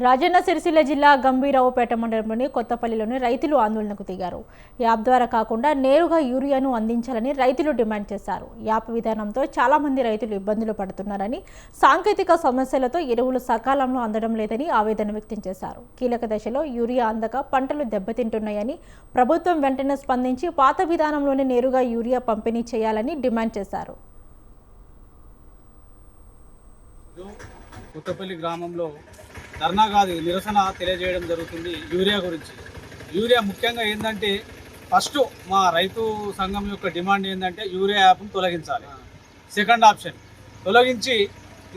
రాజన్న సిరిసిల్ల జిల్లా గంభీరావుపేట మండలంలోని కొత్తపల్లిలోని రైతులు ఆందోళనకు దిగారు. యాప్ ద్వారా కాకుండా నేరుగా యూరియాను అందించాలని రైతులు డిమాండ్ చేశారు. యాప్ విధానంతో చాలా మంది రైతులు ఇబ్బందులు పడుతున్నారని, సాంకేతిక సమస్యలతో ఎరువులు సకాలంలో అందడం లేదని ఆవేదన వ్యక్తం చేశారు. కీలక దశలో యూరియా అందక పంటలు దెబ్బతింటున్నాయని, ప్రభుత్వం వెంటనే స్పందించి పాత విధానంలోనే నేరుగా యూరియా పంపిణీ చేయాలని డిమాండ్ చేశారు. కొత్తపల్లి గ్రామంలో ధర్నా కాదు నిరసన తెలియజేయడం జరుగుతుంది. యూరియా గురించి యూరియా ముఖ్యంగా ఏంటంటే ఫస్ట్ మా రైతు సంఘం యొక్క డిమాండ్ ఏంటంటే యూరియా యాప్ను తొలగించాలి. సెకండ్ ఆప్షన్ తొలగించి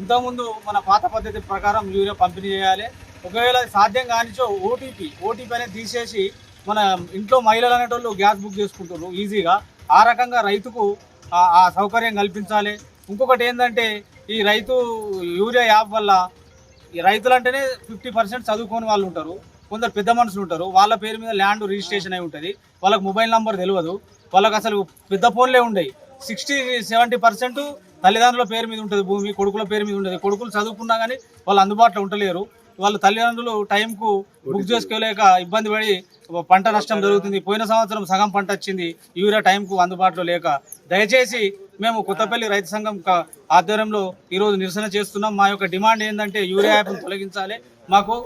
ఇంతకుముందు మన పాత పద్ధతి ప్రకారం యూరియా పంపిణీ చేయాలి. ఒకవేళ సాధ్యం కానిచో ఓటీపీ అనేది తీసేసి మన ఇంట్లో మహిళలు అనేటోళ్ళు గ్యాస్ బుక్ చేసుకుంటారు ఈజీగా. ఆ రకంగా రైతుకు ఆ సౌకర్యం కల్పించాలి. ఇంకొకటి ఏంటంటే ఈ రైతు యూరియా యాప్ వల్ల ఈ రైతులు అంటేనే 50% చదువుకోని వాళ్ళు ఉంటారు, కొందరు పెద్ద మనుషులు ఉంటారు. వాళ్ళ పేరు మీద ల్యాండ్ రిజిస్ట్రేషన్ అయి ఉంటుంది, వాళ్ళకి మొబైల్ నంబర్ తెలియదు, వాళ్ళకి అసలు పెద్ద ఫోన్లే ఉండవు. 60-70% తల్లిదండ్రుల పేరు మీద ఉంటుంది భూమి, కొడుకుల పేరు మీద ఉంటుంది. కొడుకులు చదువుకున్నా కానీ వాళ్ళు అందుబాటులో ఉండలేరు. వాళ్ళ తల్లిదండ్రులు టైంకు బుక్ చేసుకోలేక ఇబ్బంది పడి పంట నష్టం జరుగుతుంది. పోయిన సంవత్సరం సగం పంట వచ్చింది యూరియా టైంకు అందుబాటులో లేక. దయచేసి మేము కొత్తపల్లి రైతు సంఘం ఆధ్వర్యంలో ఈరోజు నిరసన చేస్తున్నాం. మా యొక్క డిమాండ్ ఏంటంటే యూరియా యాప్ను తొలగించాలి. మాకు